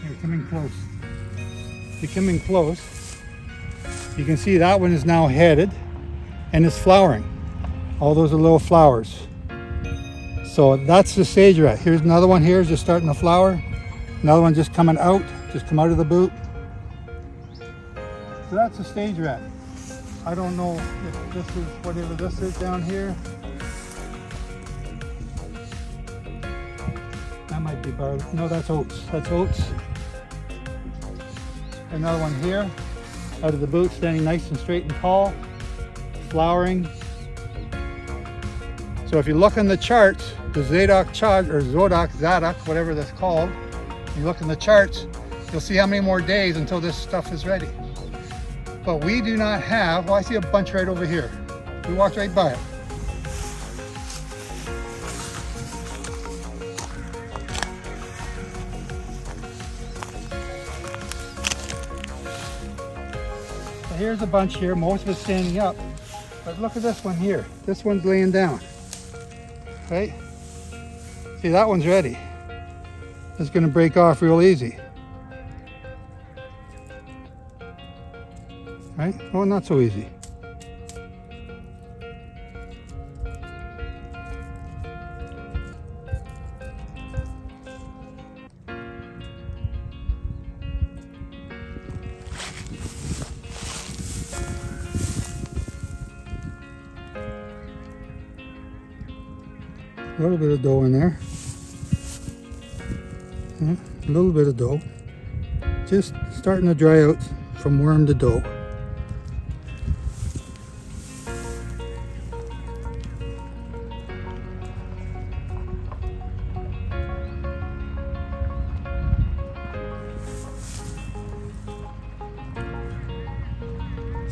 Here, come in close. If you come in close, you can see that one is now headed and it's flowering. All those are little flowers. So that's the stage rat. Here's another one here, just starting to flower. Another one just coming out, just come out of the boot. So that's a stage rat. I don't know if this is whatever this is down here. That might be barley. No, that's oats. That's oats. Another one here, out of the boot, standing nice and straight and tall, flowering. So if you look in the charts, the Zadok chart, or Zadok, whatever that's called, you look in the charts, you'll see how many more days until this stuff is ready. But we do not have, well, I see a bunch right over here. We walked right by it. So here's a bunch here, most of it's standing up. But look at this one here. This one's laying down. Right? See, that one's ready. It's going to break off real easy. Right? Oh, not so easy. A little bit of dough in there. A little bit of dough. Just starting to dry out from worm to dough.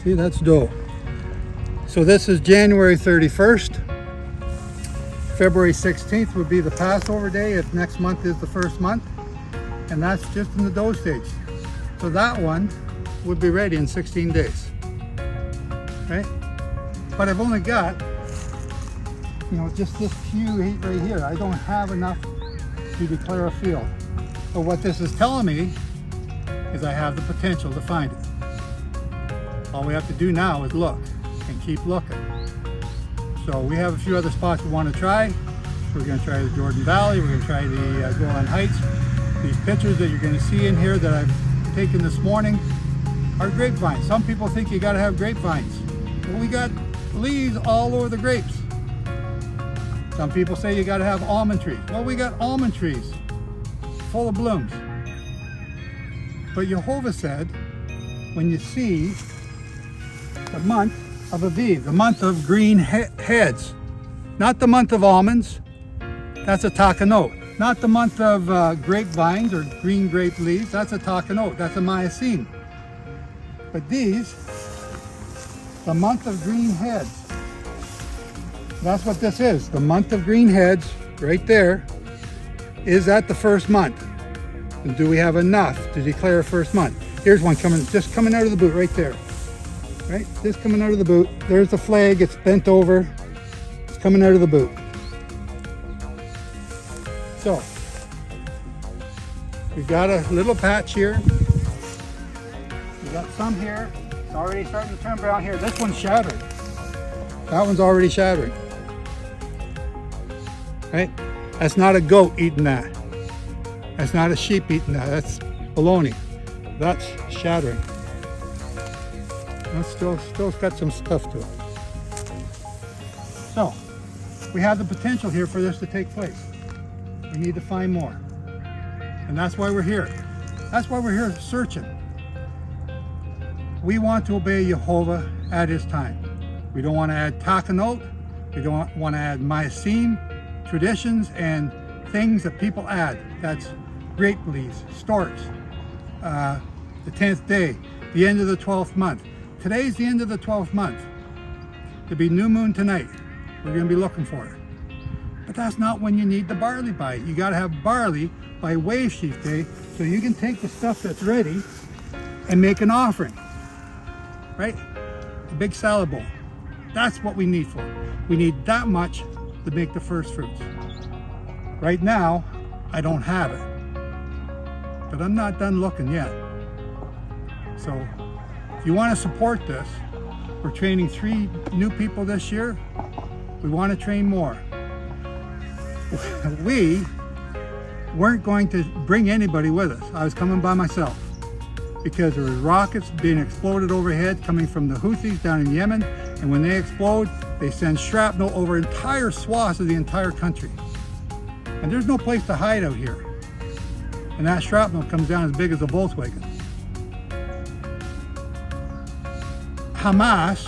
See, that's dough. So this is January 31st. February 16th would be the Passover day if next month is the first month. And that's just in the dough stage. So that one would be ready in 16 days. Right? But I've only got, just this few right here. I don't have enough to declare a field. But what this is telling me is I have the potential to find it. All we have to do now is look and keep looking. So we have a few other spots we want to try. We're going to try the Jordan Valley. We're going to try the Golan Heights. These pictures that you're going to see in here that I've taken this morning are grapevines. Some people think you got to have grapevines. Well, we got leaves all over the grapes. Some people say you got to have almond trees. Well, we got almond trees full of blooms. But Yehovah said, when you see the month of Aviv, the month of green heads, not the month of almonds, that's a takanot. Not the month of grapevines or green grape leaves, that's a takanot, that's a myasin. But these, the month of green heads, that's what this is. The month of green heads, right there, is at the first month. And do we have enough to declare a first month? Here's one just coming out of the boot right there. Right, just coming out of the boot. There's the flag, it's bent over. It's coming out of the boot. So, we've got a little patch here. We've got some here. It's already starting to turn brown here. This one's shattered. That one's already shattering. Right? That's not a goat eating that. That's not a sheep eating that. That's baloney. That's shattering. It's still got some stuff to it. So, we have the potential here for this to take place. We need to find more. And that's why we're here. That's why we're here searching. We want to obey Yehovah at his time. We don't want to add takanot. We don't want to add myasin, traditions, and things that people add. That's grape leaves, storks, the 10th day, the end of the 12th month. Today's the end of the 12th month. There'll be new moon tonight. We're going to be looking for it. But that's not when you need the barley by. You got to have barley by Wave Sheaf Day so you can take the stuff that's ready and make an offering. Right? A big salad bowl. That's what we need for. We need that much to make the first fruits. Right now, I don't have it. but I'm not done looking yet. So if you want to support this, we're training 3 new people this year. We want to train more. We weren't going to bring anybody with us. I was coming by myself because there were rockets being exploded overhead coming from the Houthis down in Yemen, and when they explode, they send shrapnel over entire swaths of the entire country. And there's no place to hide out here. And that shrapnel comes down as big as a Volkswagen. Hamas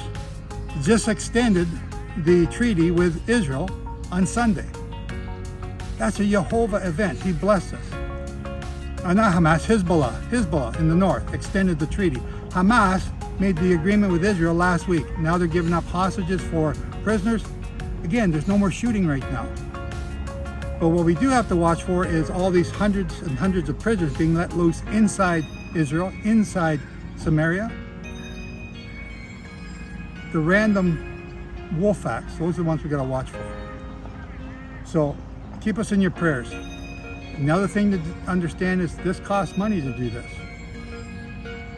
just extended the treaty with Israel on Sunday. That's a Yehovah event. He blessed us. Not Hamas, Hezbollah in the north extended the treaty. Hamas made the agreement with Israel last week. Now they're giving up hostages for prisoners. Again, there's no more shooting right now. But what we do have to watch for is all these hundreds and hundreds of prisoners being let loose inside Israel, inside Samaria. The random wolf acts, those are the ones we got to watch for. So keep us in your prayers. Another thing to understand is this costs money to do this.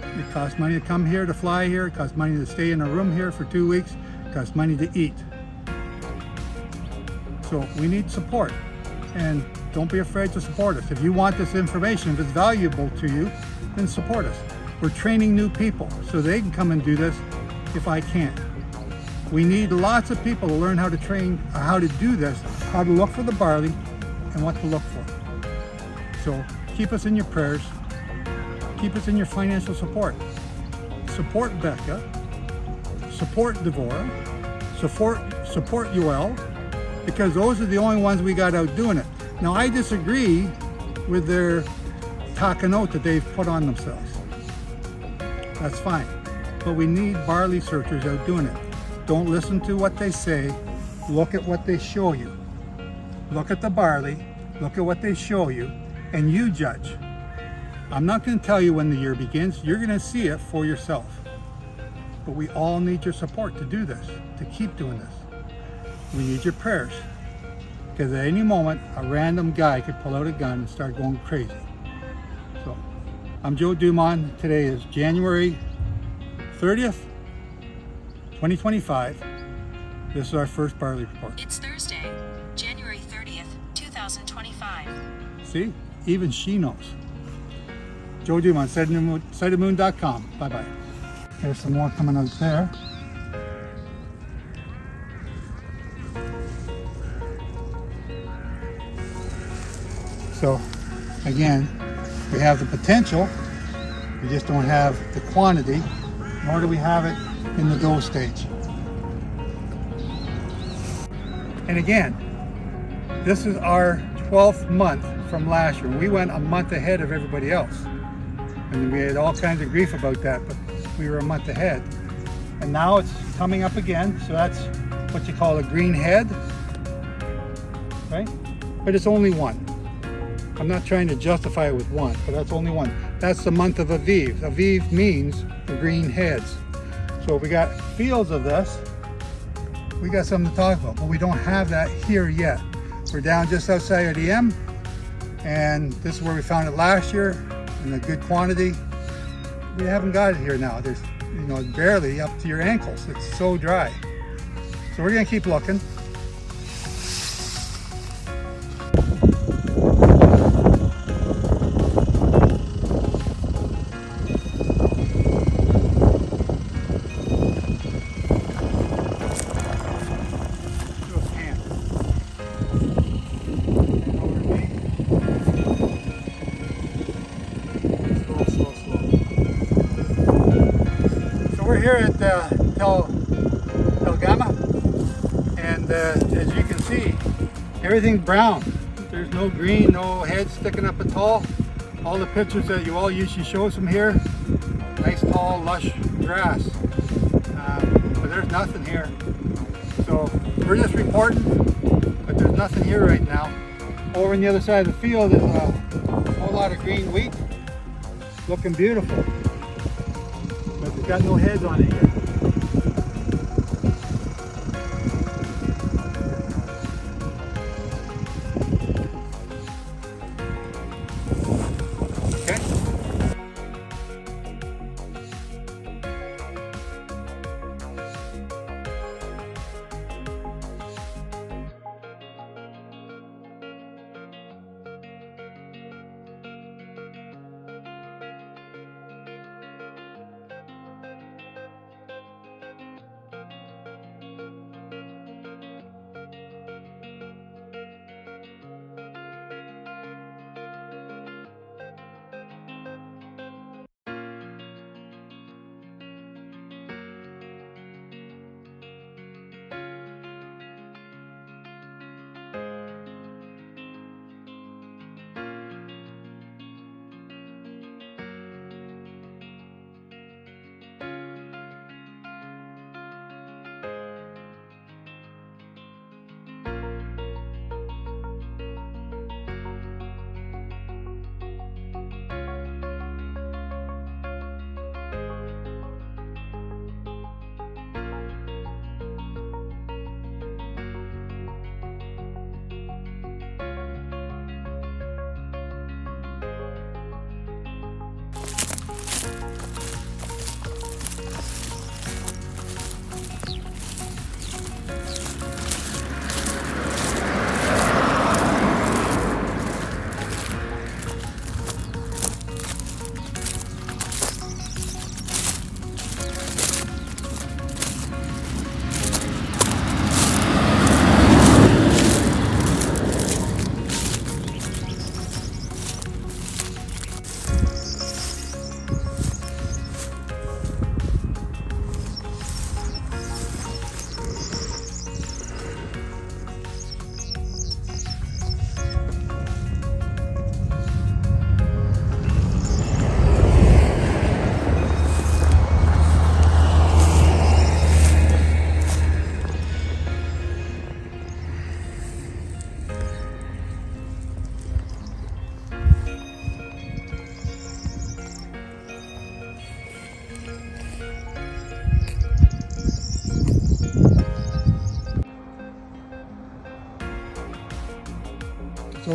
It costs money to come here, to fly here. It costs money to stay in a room here for 2 weeks. It costs money to eat. So we need support. And don't be afraid to support us. If you want this information, if it's valuable to you, then support us. We're training new people so they can come and do this if I can't. We need lots of people to learn how to train, how to do this, how to look for the barley and what to look for. So keep us in your prayers. Keep us in your financial support. Support Becca. Support Devorah. Support Yoel, because those are the only ones we got out doing it. Now I disagree with their takanot that they've put on themselves. That's fine. But we need barley searchers out doing it. Don't listen to what they say. Look at what they show you. Look at the barley. Look at what they show you. And you judge. I'm not going to tell you when the year begins. You're going to see it for yourself. But we all need your support to do this, to keep doing this. We need your prayers. Because at any moment, a random guy could pull out a gun and start going crazy. So, I'm Joe Dumont. Today is January 30th, 2025. This is our first barley report. It's Thursday, January 30th, 2025. See? Even she knows. Joe Dumont, sightofmoon.com. Bye-bye. There's some more coming out there. So, again, we have the potential. We just don't have the quantity, nor do we have it in the dough stage. And again, this is our 12th month from last year. We went a month ahead of everybody else. And we had all kinds of grief about that, but we were a month ahead. And now it's coming up again, so that's what you call a green head, right? But it's only one. I'm not trying to justify it with one, but that's only one. That's the month of Aviv. Aviv means the green heads. So if we got fields of this, we got something to talk about, but we don't have that here yet. We're down just outside of the M, and this is where we found it last year in a good quantity. We haven't got it here now. There's, barely up to your ankles. It's so dry. So we're gonna keep looking. We're here at Tel Gamma, and as you can see, everything's brown. There's no green, no heads sticking up at all. All the pictures that you all usually show from here, nice tall lush grass, but there's nothing here. So we're just reporting, but there's nothing here right now. Over on the other side of the field is a whole lot of green wheat, looking beautiful. But it's got no heads on it yet. Okay.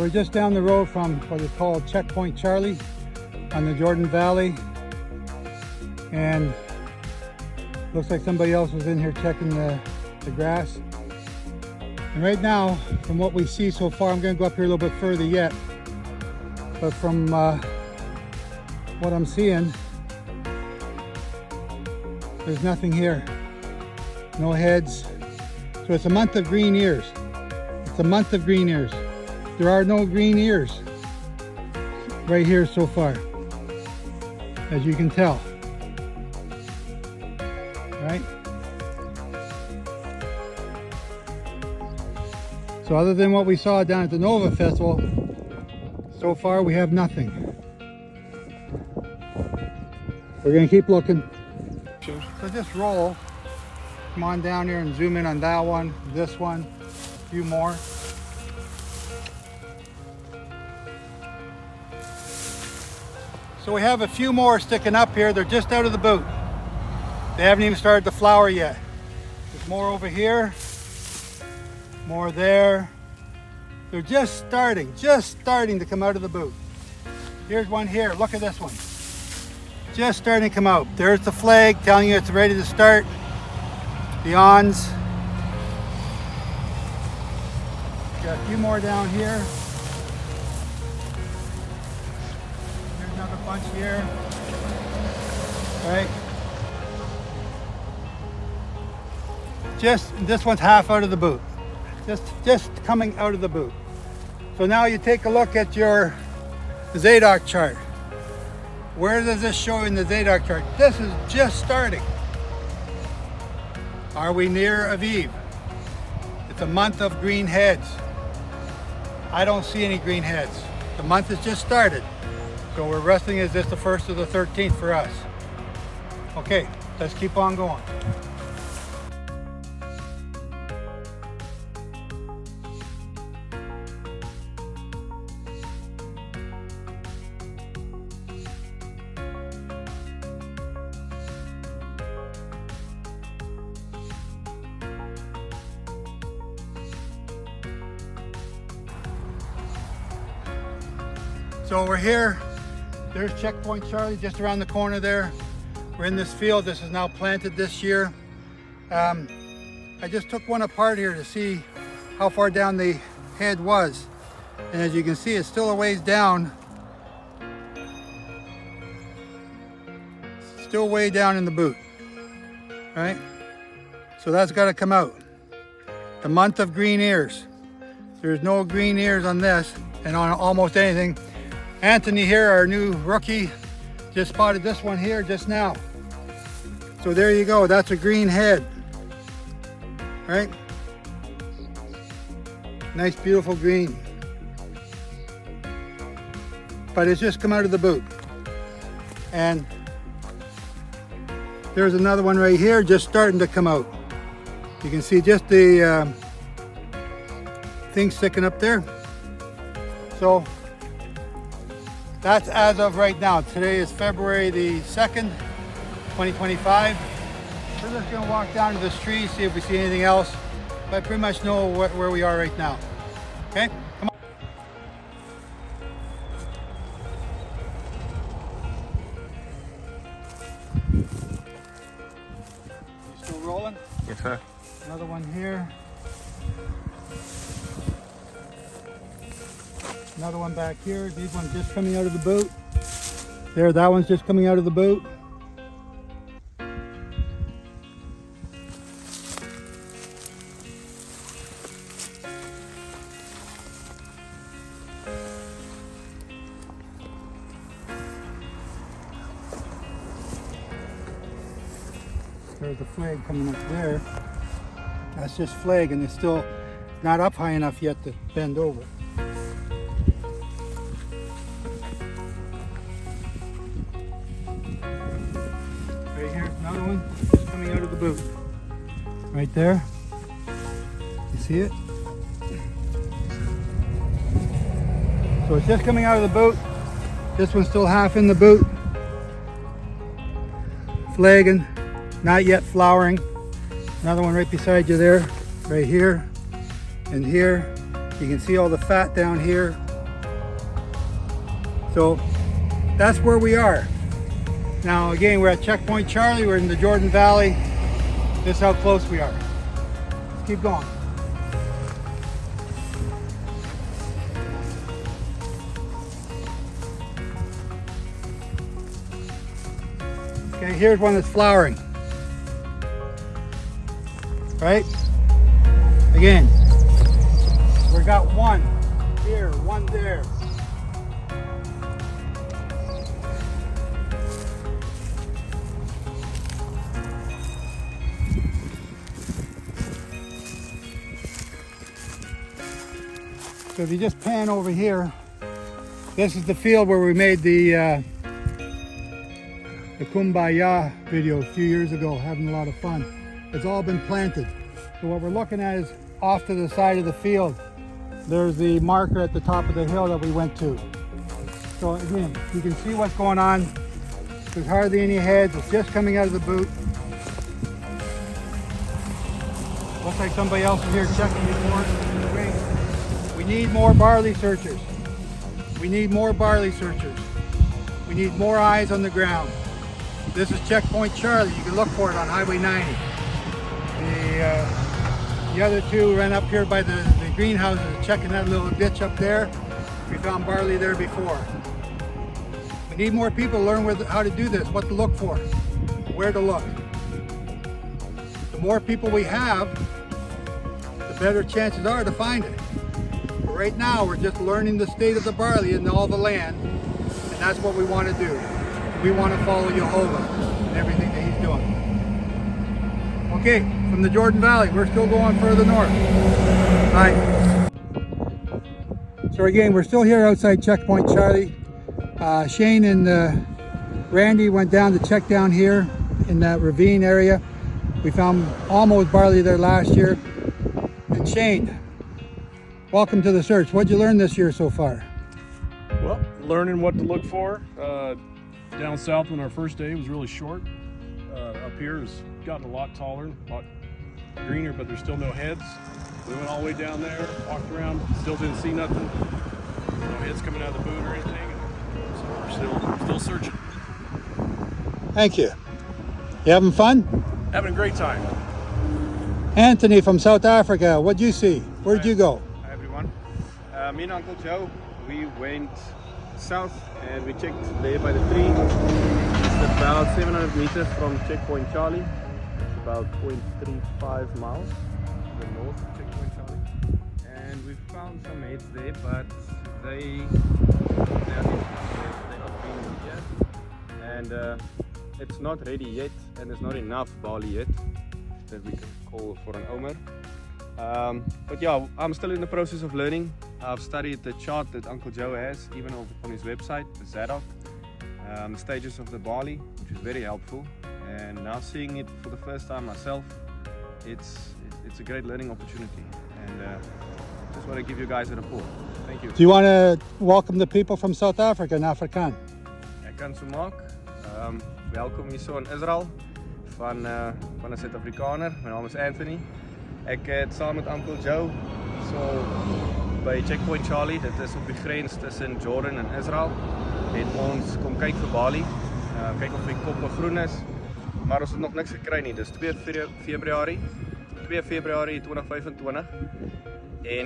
we're just down the road from what is called Checkpoint Charlie on the Jordan Valley, and looks like somebody else was in here checking the grass. And right now, from what we see so far, I'm going to go up here a little bit further yet, but from what I'm seeing, there's nothing here. No heads. So it's a month of green ears. It's a month of green ears. There are no green ears right here so far, as you can tell. Right? So other than what we saw down at the Nova Festival, so far we have nothing. We're going to keep looking. So just roll. Come on down here and zoom in on that one, this one, a few more. So we have a few more sticking up here. They're just out of the boot. They haven't even started to flower yet. There's more over here, more there. They're just starting to come out of the boot. Here's one here. Look at this one. Just starting to come out. There's the flag telling you it's ready to start. The awns. Got a few more down here. Here's another bunch here. Right. This one's half out of the boot. Just coming out of the boot. So now you take a look at your Zadok chart. Where does this show in the Zadok chart? This is just starting. Are we near Aviv? It's a month of green heads. I don't see any green heads. The month has just started. So we're wrestling, is this the 1st or the 13th for us? Okay, let's keep on going. So we're here. There's Checkpoint Charlie just around the corner there. We're in this field. This is now planted this year. I just took one apart here to see how far down the head was. And as you can see, it's still a ways down. Still way down in the boot, right? So that's got to come out. The month of green ears. There's no green ears on this and on almost anything. Anthony here, our new rookie, just spotted this one here just now. So there you go, that's a green head, right? Nice, beautiful green. But it's just come out of the boot. And there's another one right here, just starting to come out. You can see just the thing sticking up there. So that's as of right now. Today is February the 2nd, 2025. We're just gonna walk down to this tree, see if we see anything else. But I pretty much know where we are right now. Okay, come on. You still rolling? Yes, sir. Another one here. Another one back here. These ones just coming out of the boot. There, that one's just coming out of the boot. There's the flag coming up there. That's just flag, and it's still not up high enough yet to bend over. Right here, another one just coming out of the boot. Right there. You see it? So it's just coming out of the boot. This one's still half in the boot. Flagging, not yet flowering. Another one right beside you there, right here and here. You can see all the fat down here. So that's where we are. Now again, we're at Checkpoint Charlie, we're in the Jordan Valley. This is how close we are. Let's keep going. Okay, here's one that's flowering. Right? Again, we got one here, one there. So if you just pan over here, this is the field where we made the Kumbaya video a few years ago, having a lot of fun. It's all been planted. So what we're looking at is off to the side of the field. There's the marker at the top of the hill that we went to. So again, you can see what's going on. There's hardly any heads. It's just coming out of the boot. Looks like somebody else is here checking before. We need more barley searchers. We need more barley searchers. We need more eyes on the ground. This is Checkpoint Charlie. You can look for it on Highway 90. The other two ran up here by the greenhouses, checking that little ditch up there. We found barley there before. We need more people to learn how to do this, what to look for, where to look. The more people we have, the better chances are to find it. But right now, we're just learning the state of the barley in all the land, and that's what we want to do. We want to follow Yehovah and everything that he's doing. Okay, from the Jordan Valley, we're still going further north. All right. So again, we're still here outside Checkpoint Charlie. Shane and Randy went down to check down here in that ravine area. We found almost barley there last year. And Shane, welcome to the search. What'd you learn this year so far? Well, learning what to look for. Down south on our first day was really short. Up here has gotten a lot taller, a lot greener, but there's still no heads. We went all the way down there, walked around, still didn't see nothing. No heads coming out of the boot or anything. So we're still searching. Thank you. You having fun? Having a great time. Anthony from South Africa, what'd you see? Where'd you go? Hi everyone. Me and Uncle Joe, we went south and we checked there by the tree. It's about 700 meters from Checkpoint Charlie. It's about 0.35 miles to the north of Checkpoint Charlie. And we found some heads there, but they're not green yet. And it's not ready yet, and there's not enough barley yet that we can call for an omer. But yeah, I'm still in the process of learning. I've studied the chart that Uncle Joe has, even on his website, the Zadok, stages of the barley, which is very helpful. And now seeing it for the first time myself, it's a great learning opportunity. And just want to give you guys a report. Thank you. Do you want to welcome the people from South Africa in Afrikaans? Ek kan so maak. Welkom hier so in Israel van 'n Suid-Afrikaner. My naam is Anthony. Ek het saam met Uncle Joe so by Checkpoint Charlie, dit is op die grens tussen Jordan en Israel, het ons kom kyk vir barley, kyk of die koppe groen is, maar ons het nog niks gekry nie. Dis 2 Februarie 2025 en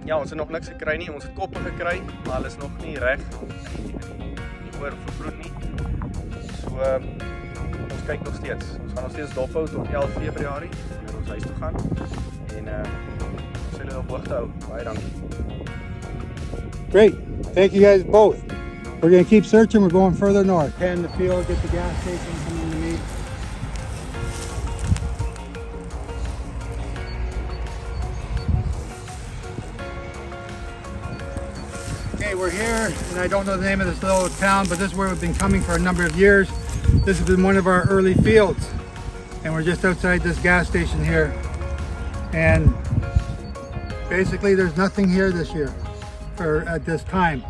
ja, ons het nog niks gekry nie. Ons het koppe gekry, maar hulle is nog nie reg nie oor vergroen nie. So ons kyk nog steeds. Ons gaan nog steeds dophou tot 11 Februarie wanneer ons huis toe gaan en ons sal julle op hoogte hou. Baie dankie. Great. Thank you guys both. We're going to keep searching. We're going further north. Pan the field, get the gas station coming to meet. Okay, we're here, and I don't know the name of this little town, but this is where we've been coming for a number of years. This has been one of our early fields, and we're just outside this gas station here. And basically, there's nothing here this year, or at this time.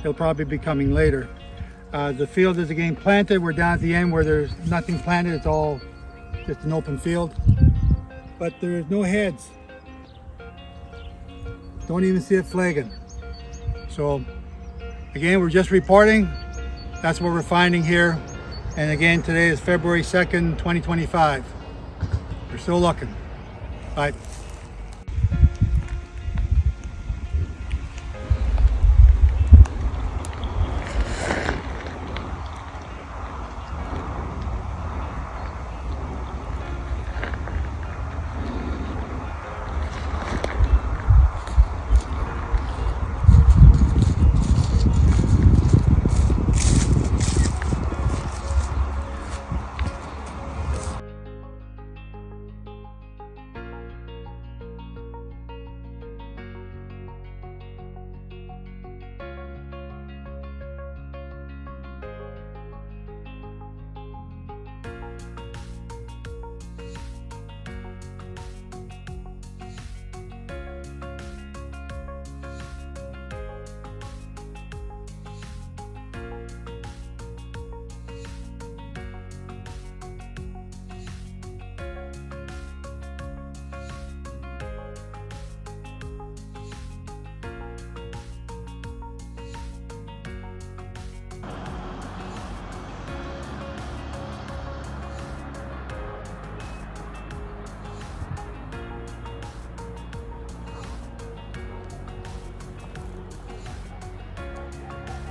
It'll probably be coming later. The field is again planted. We're down at the end where there's nothing planted. It's all just an open field. But there's no heads. Don't even see it flagging. So Again, we're just reporting. That's what we're finding here. And again, today is February 2nd, 2025. We're still looking. Bye.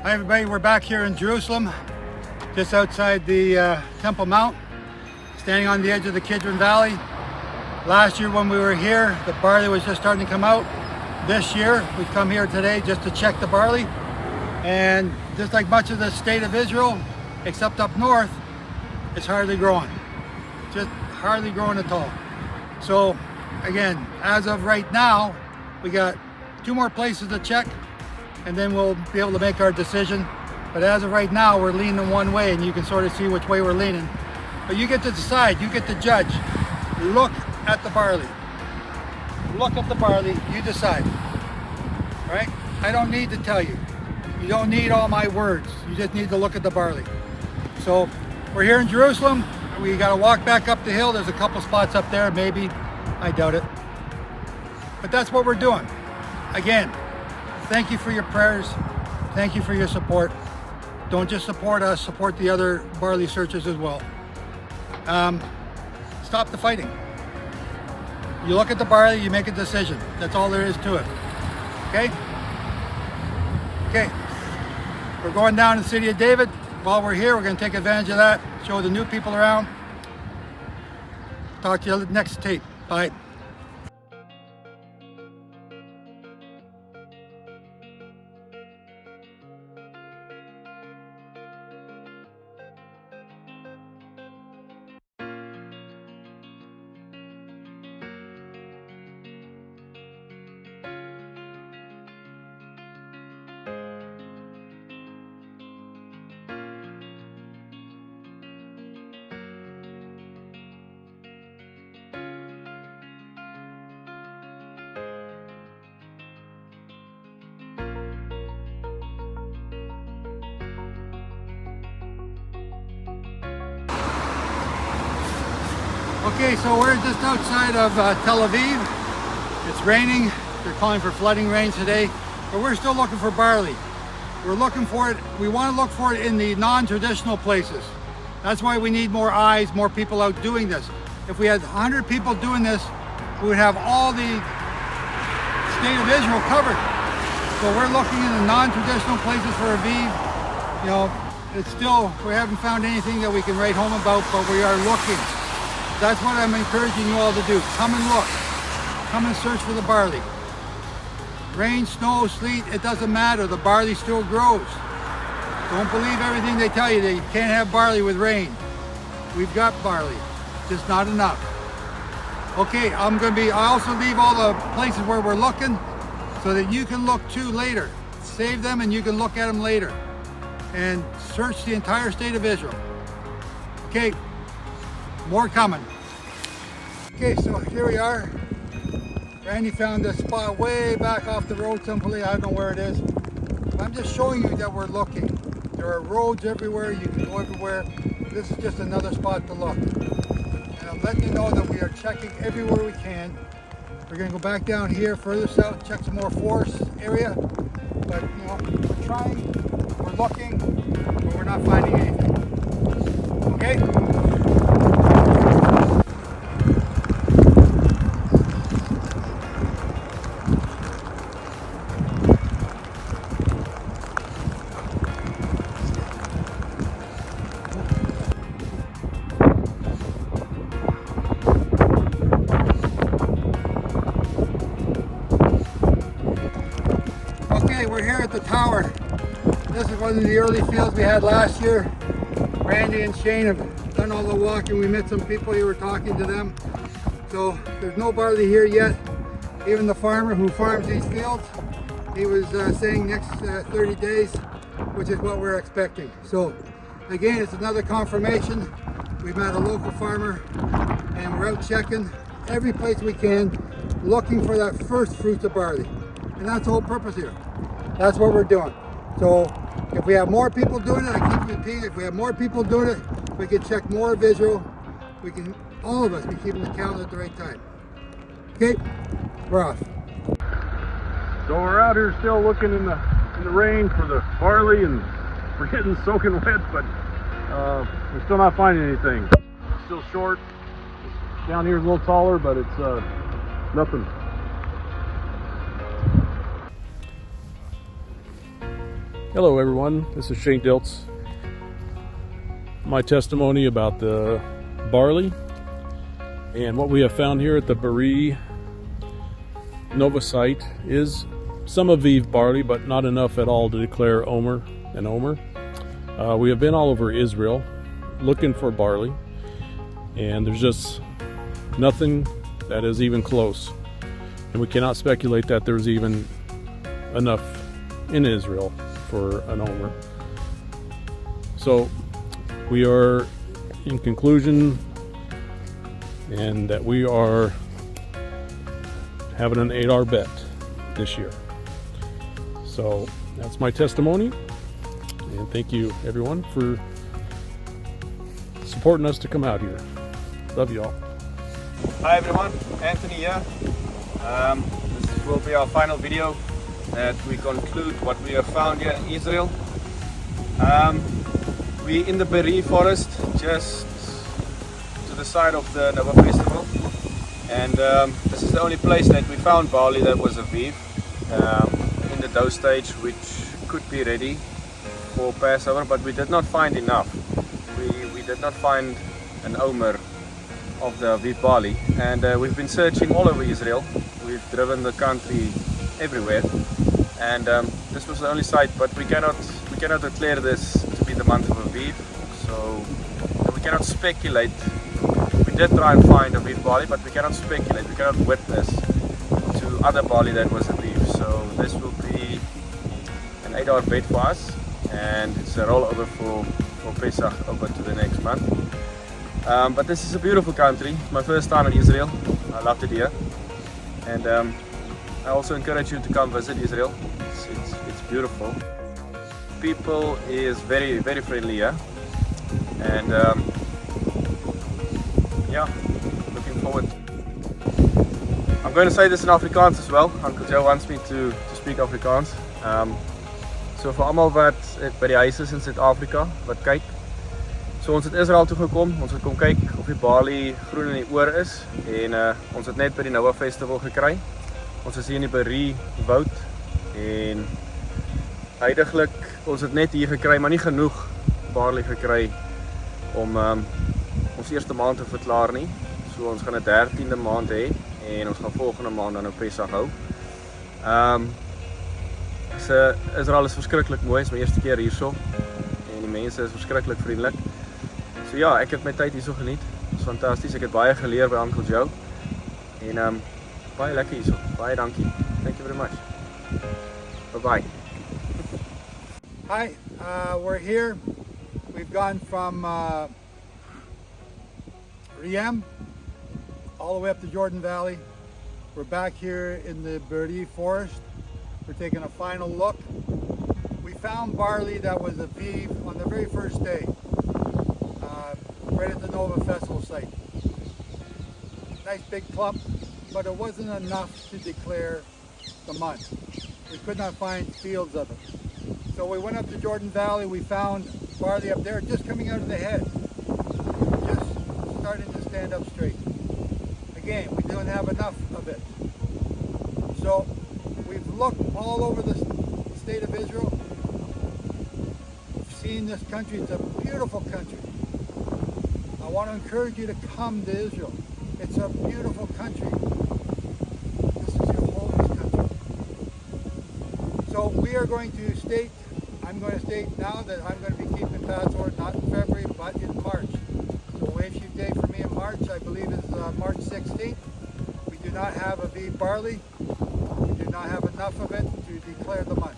Hi everybody, we're back here in Jerusalem, just outside the Temple Mount, standing on the edge of the Kidron Valley. Last year when we were here, the barley was just starting to come out. This year, we've come here today just to check the barley. And just like much of the state of Israel, except up north, it's hardly growing. Just hardly growing at all. So again, as of right now, we got 2 more places to check, and then we'll be able to make our decision. But as of right now, we're leaning one way, and you can sort of see which way we're leaning. But you get to decide, you get to judge. Look at the barley. Look at the barley, you decide. Right? I don't need to tell you. You don't need all my words. You just need to look at the barley. So we're here in Jerusalem. We got to walk back up the hill. There's a couple spots up there, maybe. I doubt it. But that's what we're doing. Again, thank you for your prayers. Thank you for your support. Don't just support us, support the other barley searchers as well. Stop the fighting. You look at the barley, you make a decision. That's all there is to it. Okay? Okay. We're going down to the city of David. While we're here, we're going to take advantage of that, show the new people around. Talk to you next tape. Bye. Okay, so we're just outside of Tel Aviv. It's raining. They're calling for flooding rains today, but we're still looking for barley. We're looking for it. We want to look for it in the non-traditional places. That's why we need more eyes, more people out doing this. If we had 100 people doing this, we would have all the state of Israel covered. So we're looking in the non-traditional places for Aviv. You know, it's still, we haven't found anything that we can write home about, but we are looking. That's what I'm encouraging you all to do. Come and look. Come and search for the barley. Rain, snow, sleet, it doesn't matter. The barley still grows. Don't believe everything they tell you that you can't have barley with rain. We've got barley, just not enough. Okay, I also leave all the places where we're looking so that you can look too later. Save them and you can look at them later. And search the entire state of Israel. Okay, more coming. Okay, so here we are. Randy found this spot way back off the road someplace. I don't know where it is. I'm just showing you that we're looking. There are roads everywhere. You can go everywhere. This is just another spot to look. And I'm letting you know that we are checking everywhere we can. We're going to go back down here further south, check some more forest area. But, you know, we're trying We're looking, but we're not finding anything. Okay? Okay, we're here at the tower. This is one of the early fields we had last year. Randy and Shane have done all the walking. We met some people, you were talking to them. So there's no barley here yet. Even the farmer who farms these fields, he was saying next 30 days, which is what we're expecting. So again, it's another confirmation. We've met a local farmer and we're out checking every place we can, looking for that first fruits of barley. And that's the whole purpose here. That's what we're doing. So if we have more people doing it, I keep repeating, if we have more people doing it, we can check more visual. We can, all of us, be keeping the count at the right time. Okay, we're off. So we're out here still looking in the rain for the barley, and we're getting soaking wet, but we're still not finding anything. It's still short. Down here is a little taller, but it's nothing. Hello everyone, this is Shane Diltz. My testimony about the barley and what we have found here at the Barley Nova site is some Aviv barley, but not enough at all to declare Omer an Omer. We have been all over Israel looking for barley, and there's just nothing that is even close. And we cannot speculate that there's even enough in Israel for an Omer. So we are in conclusion, and that we are having an 8R bet this year. So that's my testimony, and thank you everyone for supporting us to come out here. Love you all. Hi everyone, Anthony here. This will be our final video that we conclude what we have found here in Israel. We're in the Barley forest, just to the side of the Nova Festival, and this is the only place that we found barley that was Aviv in the dough stage, which could be ready for Passover, but we did not find enough. We did not find an omer of the Aviv barley, and we've been searching all over Israel. We've driven the country everywhere, and this was the only site, but we cannot declare this to be the month of Aviv, so we cannot speculate. We did try and find Aviv barley, but we cannot speculate, we cannot witness to other barley that was Aviv. So this will be an 8-hour bet for us, and it's a rollover for Pesach over to the next month. But this is a beautiful country. My first time in Israel. I loved it here, and I also encourage you to come visit Israel. It's beautiful. People is very, very friendly here, and yeah, looking forward. I'm going to say this in Afrikaans as well. Uncle Joe wants me to speak Afrikaans. So vir almal wat by die huis is in Suid-Afrika wat kyk. So ons het Israel toe gekom. Ons het kom kyk of die barley groen in die oor is, en ons het net by die Nova Festival gekry. Ons is hier in die Barley woud, en huidiglik ons het net hier gekry, maar nie genoeg barley gekry om ons eerste maand te verklaar nie. So ons gaan 'n 13de maand hê, en ons gaan volgende maand dan op Pesach hou. Israel is verskriklik mooi, is my eerste keer hierso, en die mense is verskriklik vriendelik. So ja, ek het my tyd hierso geniet. Dit is fantasties. Ek het baie geleer by Uncle Joe, en baie lekker hierso. Baie dankie. Thank you very much. Bye-bye. Hi, we're here. We've gone from Riem all the way up to Jordan Valley. We're back here in the Barley forest. We're taking a final look. We found barley that was Aviv on the very first day, right at the Nova Festival site. Nice big clump, but it wasn't enough to declare the month. We could not find fields of it. So we went up to Jordan Valley, we found barley up there just coming out of the head, just starting to stand up straight. Again, we don't have enough of it. So we've looked all over the state of Israel, seen this country. It's a beautiful country. I want to encourage you to come to Israel. It's a beautiful country. This is Yehovah's country. So we are going to state, I'm going to state now that I'm going to be keeping Passover not in February but in March. So Wave Sheaf Day for me in March, I believe, is March 16th. We do not have Aviv barley. We do not have enough of it to declare the month.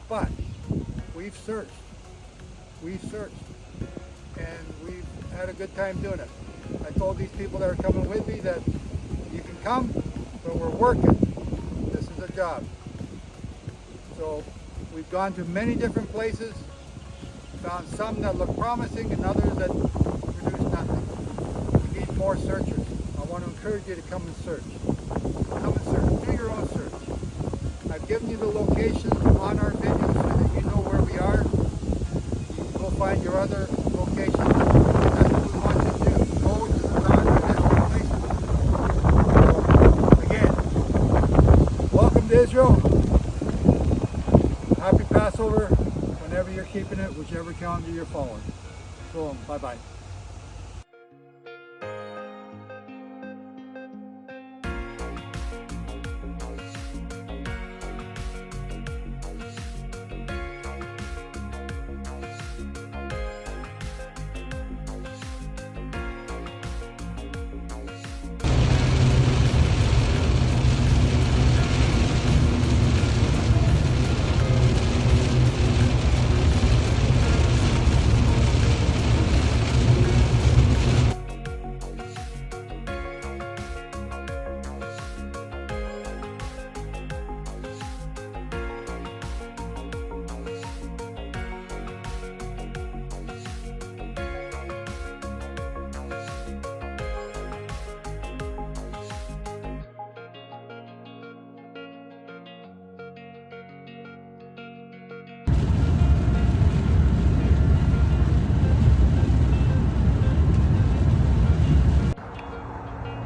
But we've searched, and we've had a good time doing it. I told these people that are coming with me that you can come, but we're working. This is a job. So we've gone to many different places, found some that look promising and others that produce nothing. We need more searchers. I want to encourage you to come and search. Come and search. Do your own search. I've given you the locations on our video so that you know where we are. You can go find your other locations. That's what we want you to do. Go to the non-traditional places. So, again, welcome to Israel. Happy Passover whenever you're keeping it, whichever calendar you're following. So, bye-bye.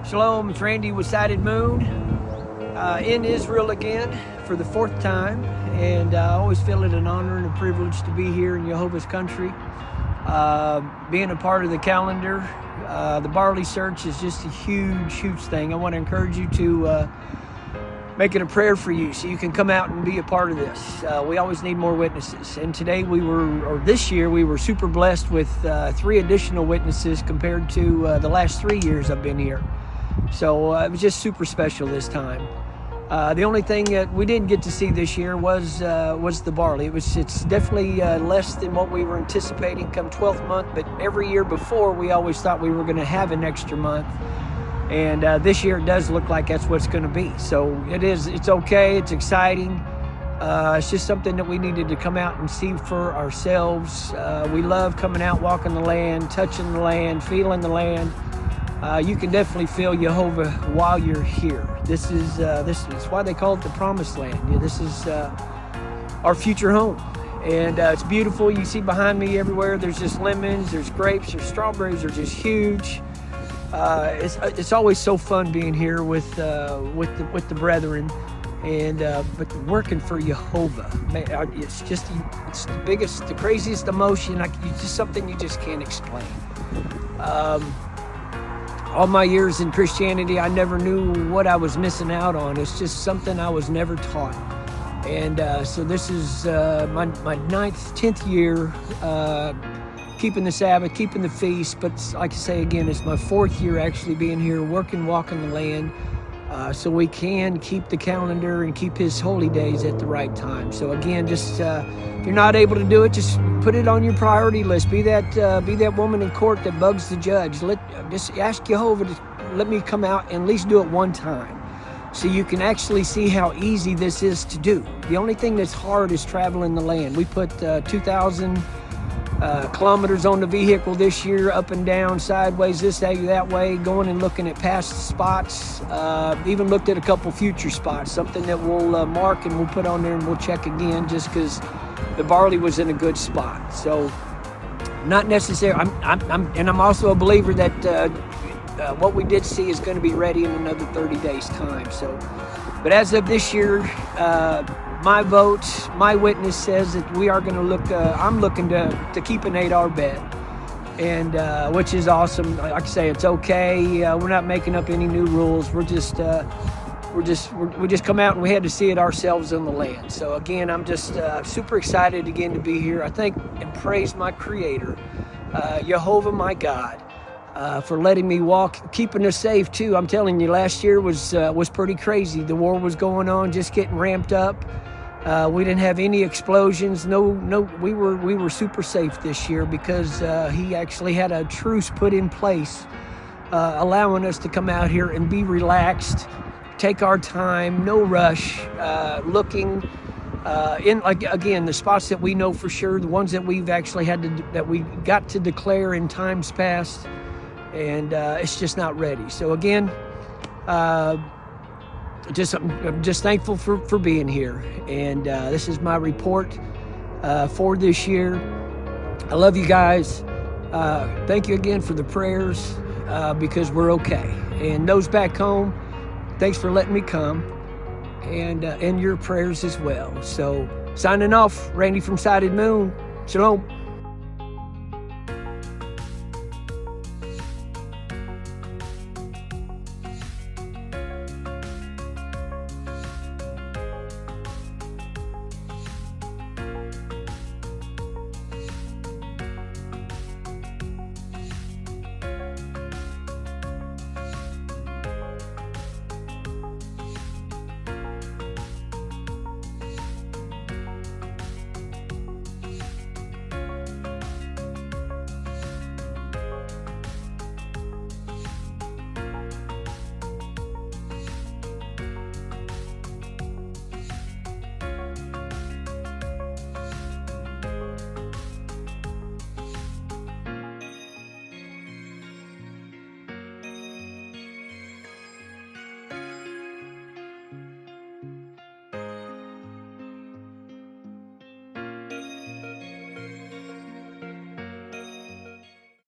Shalom, it's Randy with Sighted Moon in Israel again for the 4th time, and I always feel it an honor and a privilege to be here in Yehovah's country. Being a part of the calendar, the barley search is just a huge thing. I want to encourage you to make it a prayer for you so you can come out and be a part of this. We always need more witnesses, and today this year we were super blessed with 3 additional witnesses compared to the last 3 years I've been here. So it was just super special this time. The only thing that we didn't get to see this year was the barley. It's definitely less than what we were anticipating come 12th month, but every year before we always thought we were going to have an extra month. And this year it does look like that's what's going to be. So it's okay, it's exciting. It's just something that we needed to come out and see for ourselves. We love coming out, walking the land, touching the land, feeling the land. You can definitely feel Yehovah while you're here. This is why they call it the Promised Land. Yeah, this is our future home, and it's beautiful. You see behind me everywhere. There's just lemons, there's grapes, there's strawberries. They're just huge. It's always so fun being here with the brethren, and but working for Yehovah. Man, it's the biggest, the craziest emotion. It's just something you just can't explain. All my years in Christianity, I never knew what I was missing out on. It's just something I was never taught. And so this is my 9th, 10th year keeping the Sabbath, keeping the feast. But like I say again, it's my 4th year actually being here, working, walking the land. So we can keep the calendar and keep his holy days at the right time. So again, just if you're not able to do it, just put it on your priority list. Be that woman in court that bugs the judge. Just ask Yehovah to let me come out and at least do it one time, so you can actually see how easy this is to do. The only thing that's hard is traveling the land. We put 2,000 kilometers on the vehicle this year, up and down, sideways, this way, that way, going and looking at past spots. Even looked at a couple future spots, something that we'll mark and we'll put on there and we'll check again, just because the barley was in a good spot. So not necessarily. I'm also a believer that what we did see is going to be ready in another 30 days time. So, but as of this year, my vote, my witness says that we are going to look. I'm looking to keep an 8R bed, and which is awesome. Like I say, it's okay. We're not making up any new rules. We just come out and we had to see it ourselves on the land. So again, I'm just super excited again to be here. I thank and praise my Creator, Yehovah, my God, for letting me walk, keeping us safe too. I'm telling you, last year was pretty crazy. The war was going on, just getting ramped up. We didn't have any explosions. No, we were super safe this year because he actually had a truce put in place, allowing us to come out here and be relaxed, take our time, no rush, looking in, like, again, the spots that we know for sure, the ones that we've actually that we got to declare in times past, and it's just not ready. So again, I'm just thankful for being here, and this is my report for this year. I love you guys. Thank you again for the prayers, because we're okay. And those back home, thanks for letting me come, and your prayers as well. So signing off, Randy from Sighted Moon. Shalom.